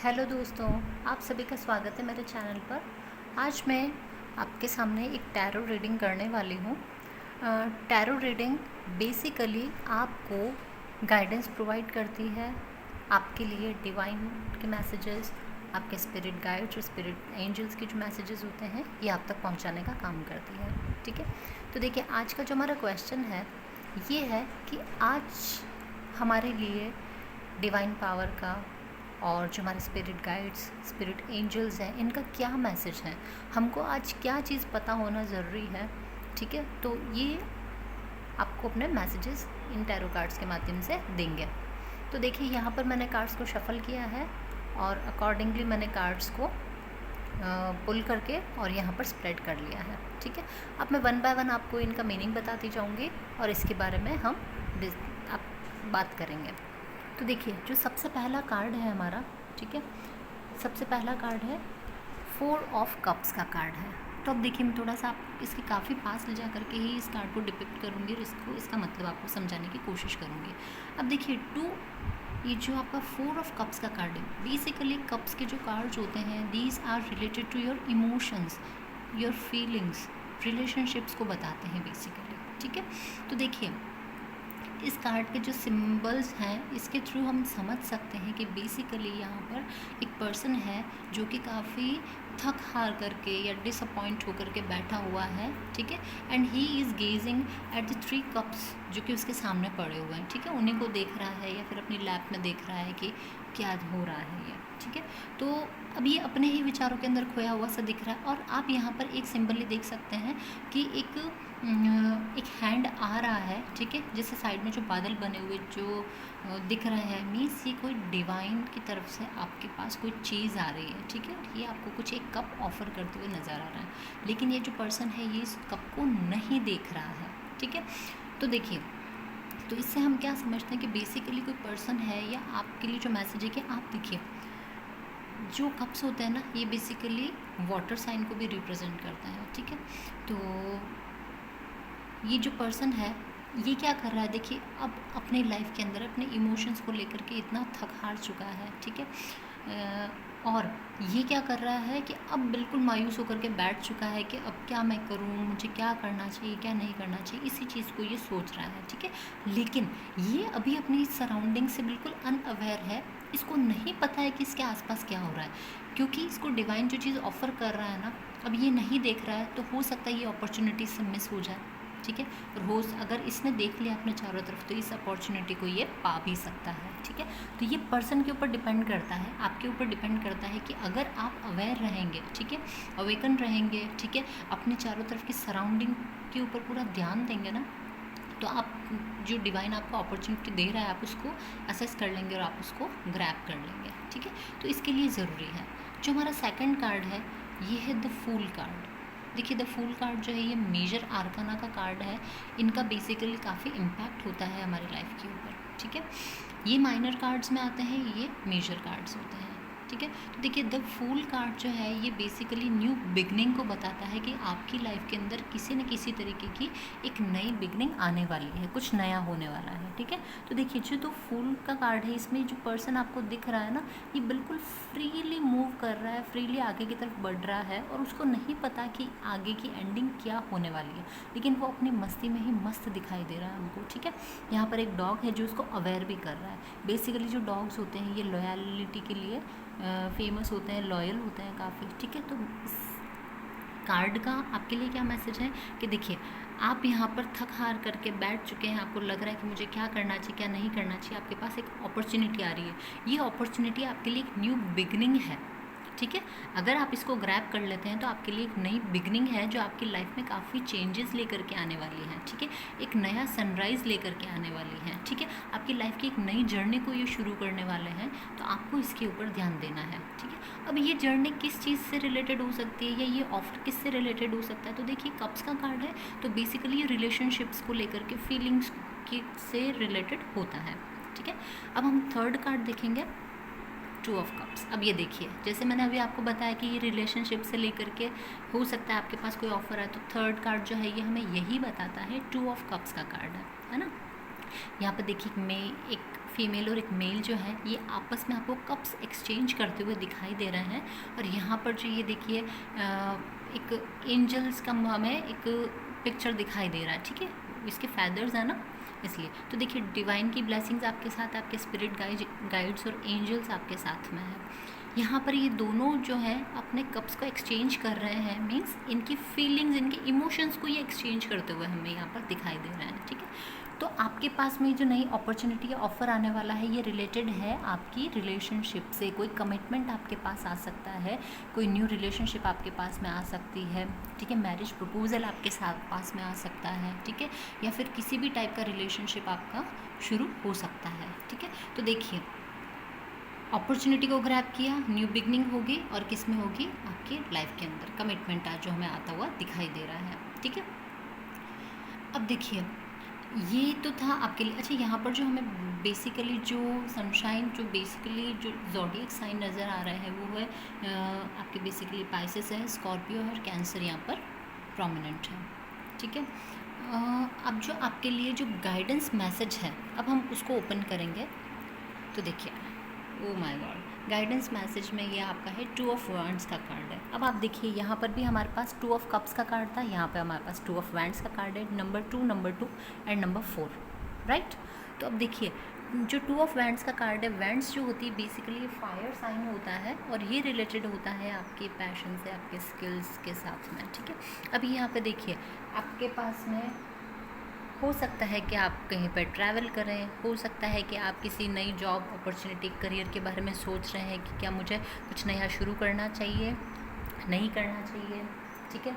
Hello दोस्तों, आप सभी का स्वागत है मेरे चैनल पर। आज मैं आपके सामने एक टैरो रीडिंग करने वाली हूँ। टैरो रीडिंग बेसिकली आपको गाइडेंस प्रोवाइड करती है, आपके लिए डिवाइन के मैसेजेस, आपके स्पिरिट गाइड्स और स्पिरिट एंजल्स के जो मैसेजेस होते हैं ये आप तक पहुँचाने का काम करती है। ठीक है, तो देखिए आज का जो हमारा क्वेश्चन है ये है कि आज हमारे लिए डिवाइन पावर का और जो हमारे स्पिरिट गाइड्स, स्पिरिट एंजल्स हैं, इनका क्या मैसेज है, हमको आज क्या चीज़ पता होना ज़रूरी है। ठीक है, तो ये आपको अपने मैसेजेस इन टैरो कार्ड्स के माध्यम से देंगे। तो देखिए यहाँ पर मैंने कार्ड्स को शफल किया है और अकॉर्डिंगली मैंने कार्ड्स को पुल करके और यहाँ पर स्प्रेड कर लिया है। ठीक है, अब मैं वन बाय वन आपको इनका मीनिंग बताती जाऊँगी और इसके बारे में हम आप बात करेंगे। तो देखिए जो सबसे पहला कार्ड है हमारा, ठीक है, सबसे पहला कार्ड है 4 ऑफ कप्स का कार्ड है। तो अब देखिए मैं थोड़ा सा आप इसके काफ़ी पास ले जा करके ही इस कार्ड को डिपिक्ट करूँगी और इसका मतलब आपको समझाने की कोशिश करूँगी। अब देखिए ये जो आपका 4 ऑफ कप्स का कार्ड है, बेसिकली कप्स के जो कार्ड्स होते हैं these are related to your emotions, your feelings, relationships को बताते हैं बेसिकली। ठीक है, तो देखिए इस कार्ड के जो सिंबल्स हैं इसके थ्रू हम समझ सकते हैं कि बेसिकली यहाँ पर एक पर्सन है जो कि काफ़ी थक हार करके या डिसअपॉइंट होकर के बैठा हुआ है। ठीक है, and he is gazing at the 3 cups जो कि उसके सामने पड़े हुए हैं। ठीक है, उन्हीं को देख रहा है या फिर अपनी लैप में देख रहा है कि क्या हो रहा है ये। ठीक है, तो अब ये अपने ही विचारों के अंदर खोया हुआ सा दिख रहा है। और आप यहाँ पर एक सिंबल देख सकते हैं कि एक हैंड आ रहा है। ठीक है, जैसे साइड में जो बादल बने हुए जो दिख रहे हैं, मीन्स ये कोई डिवाइन की तरफ से आपके पास कोई चीज़ आ रही है। ठीक है, ये आपको कुछ एक कप ऑफर करते हुए नज़र आ रहा है, लेकिन ये जो पर्सन है ये इस कप को नहीं देख रहा है। ठीक है, तो देखिए तो इससे हम क्या समझते हैं कि बेसिकली कोई पर्सन है या आपके लिए जो मैसेज है कि आप देखिए जो कप्स होते हैं ना ये बेसिकली वाटर साइन को भी रिप्रेजेंट करता है। ठीक है, तो ये जो पर्सन है ये क्या कर रहा है, देखिए अब अपने लाइफ के अंदर अपने इमोशंस को लेकर के इतना थक हार चुका है। ठीक है, और ये क्या कर रहा है कि अब बिल्कुल मायूस होकर के बैठ चुका है कि अब क्या मैं करूँ, मुझे क्या करना चाहिए, क्या नहीं करना चाहिए, इसी चीज़ को ये सोच रहा है। ठीक है, लेकिन ये अभी अपनी सराउंडिंग से बिल्कुल अनअवेयर है, इसको नहीं पता है कि इसके आसपास क्या हो रहा है, क्योंकि इसको डिवाइन जो चीज़ ऑफ़र कर रहा है ना अब ये नहीं देख रहा है, तो हो सकता है ये अपॉर्चुनिटी से मिस हो जाए। ठीक है, और अगर इसने देख लिया अपने चारों तरफ तो इस अपॉर्चुनिटी को ये पा भी सकता है। ठीक है, तो ये पर्सन के ऊपर डिपेंड करता है, आपके ऊपर डिपेंड करता है कि अगर आप अवेयर रहेंगे, ठीक है, अवेकन रहेंगे, ठीक है, अपने चारों तरफ की सराउंडिंग के ऊपर पूरा ध्यान देंगे ना, तो आप जो डिवाइन आपको अपॉर्चुनिटी दे रहा है आप उसको असेस कर लेंगे और आप उसको ग्रैब कर लेंगे। ठीक है, तो इसके लिए ज़रूरी है। जो हमारा सेकंड कार्ड है ये है द फूल कार्ड। देखिए द फूल कार्ड जो है ये मेजर आर्काना का कार्ड है, इनका बेसिकली काफ़ी इम्पैक्ट होता है हमारी लाइफ के ऊपर। ठीक है, ये माइनर कार्ड्स में आते हैं, ये मेजर कार्ड्स होते हैं। ठीक है, तो देखिए द फूल कार्ड जो है ये बेसिकली न्यू बिगनिंग को बताता है कि आपकी लाइफ के अंदर किसी न किसी तरीके की एक नई बिगनिंग आने वाली है, कुछ नया होने वाला है। ठीक है, तो देखिए जो तो फूल का कार्ड है इसमें जो पर्सन आपको दिख रहा है ना ये बिल्कुल फ्रीली मूव कर रहा है, फ्रीली आगे की तरफ बढ़ रहा है और उसको नहीं पता कि आगे की एंडिंग क्या होने वाली है, लेकिन वो अपनी मस्ती में ही मस्त दिखाई दे रहा है हमको। ठीक है, यहाँ पर एक डॉग है जो उसको अवेयर भी कर रहा है। बेसिकली जो डॉग्स होते हैं ये लॉयलिटी के लिए फेमस होते हैं, लॉयल होते हैं काफ़ी। ठीक है, तो इस कार्ड का आपके लिए क्या मैसेज है कि देखिए आप यहाँ पर थक हार करके बैठ चुके हैं, आपको लग रहा है कि मुझे क्या करना चाहिए क्या नहीं करना चाहिए, आपके पास एक अपॉर्चुनिटी आ रही है, ये अपॉर्चुनिटी आपके लिए एक न्यू बिगनिंग है। ठीक है, अगर आप इसको ग्रैब कर लेते हैं तो आपके लिए एक नई बिगनिंग है जो आपकी लाइफ में काफ़ी चेंजेस लेकर के आने वाली है। ठीक है, एक नया सनराइज़ लेकर के आने वाली है। ठीक है, आपकी लाइफ की एक नई जर्नी को ये शुरू करने वाले हैं, तो आपको इसके ऊपर ध्यान देना है। ठीक है, अब ये जर्नी किस चीज़ से रिलेटेड हो सकती है या ये ऑफर किस से रिलेटेड हो सकता है, तो देखिए कप्स का कार्ड है तो बेसिकली ये रिलेशनशिप्स को लेकर के फीलिंग्स से रिलेटेड होता है। ठीक है, अब हम थर्ड कार्ड देखेंगे 2 ऑफ कप्स। अब ये देखिए जैसे मैंने अभी आपको बताया कि ये रिलेशनशिप से लेकर के हो सकता है आपके पास कोई ऑफर है, तो थर्ड कार्ड जो है ये हमें यही बताता है, 2 ऑफ कप्स का कार्ड है ना। यहाँ पर देखिए मैं एक फीमेल और एक मेल जो है ये आपस में आपको कप्स एक्सचेंज करते हुए दिखाई दे रहे हैं। और यहाँ पर जो ये देखिए एक एंजल्स का हमें एक पिक्चर दिखाई दे रहा है, ठीक है, इसके फैदर्स है ना, इसलिए। तो देखिए डिवाइन की ब्लेसिंग्स आपके साथ, आपके स्पिरिट गाइड्स और एंजल्स आपके साथ में है। यहाँ पर ये दोनों जो हैं अपने कप्स को एक्सचेंज कर रहे हैं, मीन्स इनकी फीलिंग्स, इनके इमोशंस को ये एक्सचेंज करते हुए हमें यहाँ पर दिखाई दे रहे हैं, ठीक है। तो आपके पास में जो नई अपॉर्चुनिटी या ऑफ़र आने वाला है ये रिलेटेड है आपकी रिलेशनशिप से। कोई कमिटमेंट आपके पास आ सकता है, कोई न्यू रिलेशनशिप आपके पास में आ सकती है, ठीक है, मैरिज प्रपोजल आपके साथ पास में आ सकता है, ठीक है, या फिर किसी भी टाइप का रिलेशनशिप आपका शुरू हो सकता है, ठीक है। तो देखिए अपॉर्चुनिटी को ग्रैब किया, न्यू बिगनिंग होगी, और किस में होगी, आपकी लाइफ के अंदर कमिटमेंट आज जो हमें आता हुआ दिखाई दे रहा है, ठीक है। अब देखिए ये तो था आपके लिए। अच्छा, यहाँ पर जो हमें बेसिकली जो सनशाइन, जो बेसिकली जो ज़ोडिएक साइन नज़र आ रहा है वो है आपके बेसिकली पाइसेस है, स्कॉर्पियो है और कैंसर यहाँ पर प्रोमिनेंट है, ठीक है। अब जो आपके लिए जो गाइडेंस मैसेज है अब हम उसको ओपन करेंगे। तो देखिए, oh my God, guidance message में ये आपका है 2 ऑफ वैंड्स का कार्ड है। अब आप देखिए यहाँ पर भी हमारे पास 2 ऑफ कप्स का कार्ड था, यहाँ पे हमारे पास 2 ऑफ वैंड्स का कार्ड है, नंबर 2 एंड नंबर 4, राइट। तो अब देखिए जो 2 ऑफ वैंड्स का कार्ड है, वैंड्स जो होती है बेसिकली फायर साइन होता है और ये रिलेटेड होता है आपके पैशन से, आपके स्किल्स के साथ में, ठीक है। अभी यहाँ पे देखिए आपके पास में हो सकता है कि आप कहीं पर ट्रैवल करें, हो सकता है कि आप किसी नई जॉब अपॉर्चुनिटी, करियर के बारे में सोच रहे हैं कि क्या मुझे कुछ नया शुरू करना चाहिए, नहीं करना चाहिए, ठीक है।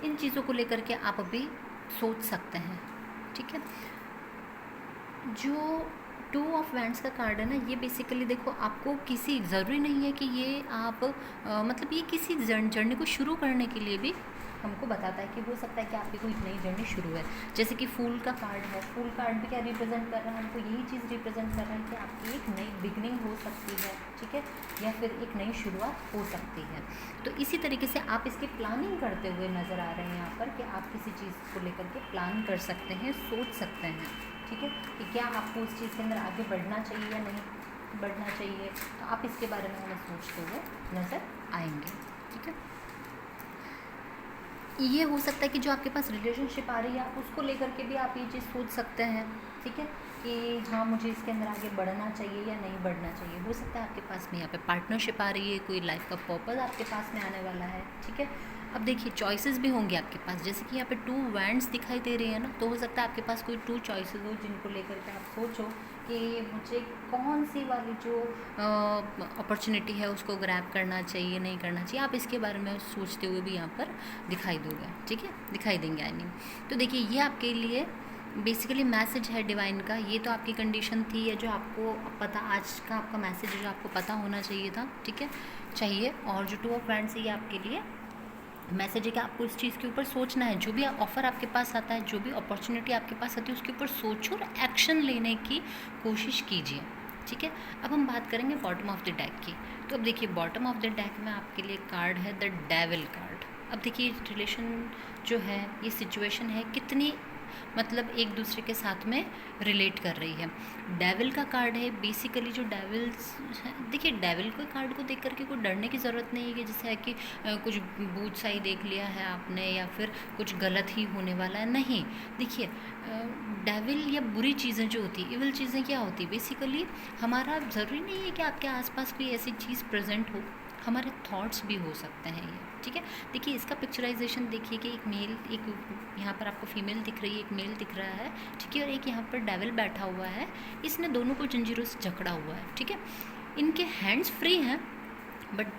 इन चीज़ों को लेकर के आप अभी सोच सकते हैं, ठीक है। जो 2 ऑफ वैंड्स का कार्ड है ना, ये बेसिकली देखो आपको किसी ज़रूरी नहीं है कि ये आप मतलब ये किसी जर्नी को शुरू करने के लिए भी हमको बताता है कि हो सकता है कि आपकी कोई नई जर्नी शुरू है। जैसे कि फूल का कार्ड है, फूल कार्ड भी क्या रिप्रेजेंट कर रहा है, हमको यही चीज़ रिप्रेजेंट कर रहा है कि आपकी एक नई बिगनिंग हो सकती है, ठीक है, या फिर एक नई शुरुआत हो सकती है। तो इसी तरीके से आप इसकी प्लानिंग करते हुए नज़र आ रहे हैं यहाँ पर कि आप किसी चीज़ को लेकर के प्लान कर सकते हैं, सोच सकते हैं, ठीक है, कि क्या आपको उस चीज़ के अंदर आगे बढ़ना चाहिए या नहीं बढ़ना चाहिए। तो आप इसके बारे में हमें सोचते हुए नज़र आएंगे, ठीक है। ये हो सकता है कि जो आपके पास रिलेशनशिप आ रही है आप उसको लेकर के भी आप ये चीज़ सोच सकते हैं, ठीक है, कि हाँ मुझे इसके अंदर आगे बढ़ना चाहिए या नहीं बढ़ना चाहिए। हो सकता है आपके पास में यहाँ पे पार्टनरशिप आ रही है, कोई लाइफ का पर्पस आपके पास में आने वाला है, ठीक है। अब देखिए चॉइसेस भी होंगे आपके पास, जैसे कि यहाँ पे 2 वैंड्स दिखाई दे रही है ना, तो हो सकता है आपके पास कोई 2 चॉइसेस हो जिनको लेकर के आप सोचो कि मुझे कौन सी वाली जो अपॉर्चुनिटी है उसको ग्रैब करना चाहिए, नहीं करना चाहिए। आप इसके बारे में सोचते हुए भी यहाँ पर दिखाई दोगे, ठीक है, दिखाई देंगे आई मीन। तो देखिए ये आपके लिए बेसिकली मैसेज है डिवाइन का, ये तो आपकी कंडीशन थी, ये जो आपको पता, आज का आपका मैसेज है जो आपको पता होना चाहिए था, ठीक है, चाहिए। और जो 2 ऑफ वैंड्स है ये आपके लिए मैसेज है कि आपको इस चीज़ के ऊपर सोचना है। जो भी ऑफ़र आपके पास आता है, जो भी अपॉर्चुनिटी आपके पास आती है उसके ऊपर सोचो और एक्शन लेने की कोशिश कीजिए, ठीक है। अब हम बात करेंगे बॉटम ऑफ द डेक की। तो अब देखिए बॉटम ऑफ द डेक में आपके लिए कार्ड है द डेविल कार्ड। अब देखिए रिलेशन जो है, ये सिचुएशन है कितनी मतलब एक दूसरे के साथ में रिलेट कर रही है। डेविल का कार्ड है, बेसिकली जो डेविल्स देखिए डेविल के कार्ड को देख करके कोई डरने की ज़रूरत नहीं है कि जैसे है कि कुछ भूत सा ही देख लिया है आपने या फिर कुछ गलत ही होने वाला है, नहीं। देखिए डेविल या बुरी चीज़ें जो होती है, इविल चीज़ें क्या होती है, बेसिकली हमारा ज़रूरी नहीं है कि आपके आसपास कोई ऐसी चीज़ प्रेजेंट हो, हमारे थॉट्स भी हो सकते हैं ये, ठीक है। देखिए इसका पिक्चराइजेशन देखिए कि एक मेल, एक यहाँ पर आपको फीमेल दिख रही है, एक मेल दिख रहा है, ठीक है, और एक यहाँ पर डेविल बैठा हुआ है, इसने दोनों को जंजीरों से जकड़ा हुआ है, ठीक है। इनके हैंड्स फ्री हैं बट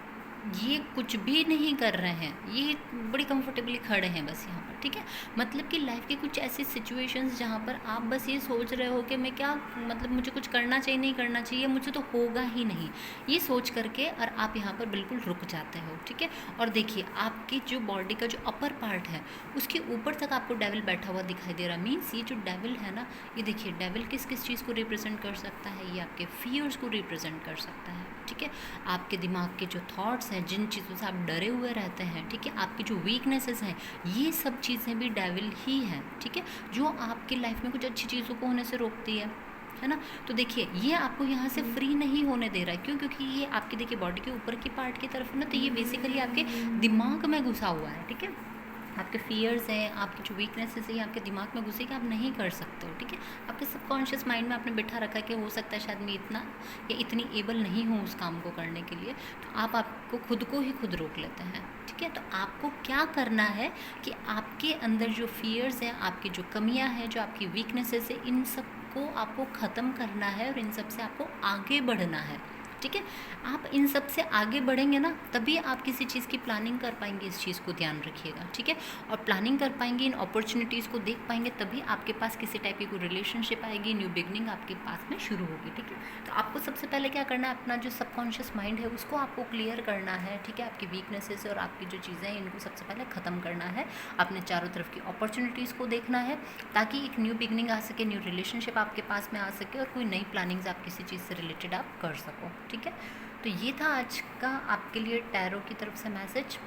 ये कुछ भी नहीं कर रहे हैं, ये बड़ी कंफर्टेबली खड़े हैं बस यहाँ पर, ठीक है। मतलब कि लाइफ की कुछ ऐसी सिचुएशंस जहाँ पर आप बस ये सोच रहे हो कि मैं क्या, मतलब मुझे कुछ करना चाहिए नहीं करना चाहिए, मुझे तो होगा ही नहीं, ये सोच करके और आप यहाँ पर बिल्कुल रुक जाते हो, ठीक है। और देखिए आपकी जो बॉडी का जो अपर पार्ट है उसके ऊपर तक आपको डेविल बैठा हुआ दिखाई दे रहा। मीन्स ये जो डेविल है ना, ये देखिए डेविल किस किस चीज़ को रिप्रेजेंट कर सकता है, ये आपके फियर्स को रिप्रेजेंट कर सकता है, ठीक है। आपके दिमाग के जो थॉट्स हैं, जिन चीज़ों से आप डरे हुए रहते हैं, ठीक है, आपकी जो वीकनेसेस हैं, ये सब चीज़ें भी डेविल ही हैं, ठीक है, जो आपकी लाइफ में कुछ अच्छी चीज़ों को होने से रोकती है। है ना। तो देखिए ये आपको यहाँ से फ्री नहीं होने दे रहा है, क्यों? क्योंकि ये आपकी देखिए बॉडी के ऊपर की पार्ट की तरफ है ना, तो ये बेसिकली आपके दिमाग में घुसा हुआ है, ठीक है। आपके फियर्स हैं, आपकी जो वीकनेसेस है, आपके दिमाग में घुसे कि आप नहीं कर सकते हो, ठीक है। आपके सबकॉन्शियस माइंड में आपने बिठा रखा है कि हो सकता है शायद मैं इतना या इतनी एबल नहीं हूँ उस काम को करने के लिए, तो आपको खुद को ही खुद रोक लेते हैं, ठीक है। तो आपको क्या करना है कि आपके अंदर जो फियर्स हैं, आपकी जो कमियां हैं, जो आपकी वीकनेसेस है, इन सब को आपको ख़त्म करना है और इन सब से आपको आगे बढ़ना है, ठीक है। आप इन सब से आगे बढ़ेंगे ना, तभी आप किसी चीज़ की प्लानिंग कर पाएंगे, इस चीज़ को ध्यान रखिएगा, ठीक है। और प्लानिंग कर पाएंगे, इन अपॉर्चुनिटीज़ को देख पाएंगे, तभी आपके पास किसी टाइप की कोई रिलेशनशिप आएगी, न्यू बिगनिंग आपके पास में शुरू होगी, ठीक है। तो आपको सबसे पहले क्या करना है, अपना जो सबकॉन्शियस माइंड है उसको आपको क्लियर करना है, ठीक है। आपकी वीकनेसेस और आपकी जो चीज़ें हैं इनको सबसे पहले ख़त्म करना है, अपने चारों तरफ की अपॉर्चुनिटीज़ को देखना है, ताकि एक न्यू बिगनिंग आ सके, न्यू रिलेशनशिप आपके पास में आ सके और कोई नई प्लानिंग्स आप किसी चीज़ से रिलेटेड आप कर सको, ठीक है। तो ये था आज का आपके लिए टैरो की तरफ से मैसेज।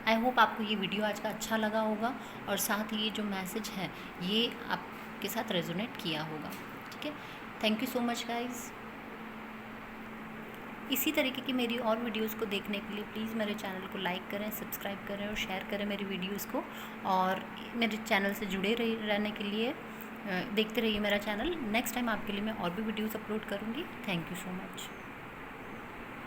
आई होप आपको ये वीडियो आज का अच्छा लगा होगा और साथ ही ये जो मैसेज है ये आपके साथ रेजोनेट किया होगा, ठीक है। Thank you so much guys. इसी तरीके की मेरी और वीडियोस को देखने के लिए प्लीज़ मेरे चैनल को लाइक करें, सब्सक्राइब करें और शेयर करें मेरी वीडियोस को, और मेरे चैनल से जुड़े रहने के लिए देखते रहिए मेरा चैनल। नेक्स्ट टाइम आपके लिए मैं और भी वीडियोस अपलोड करूँगी। Thank you so much.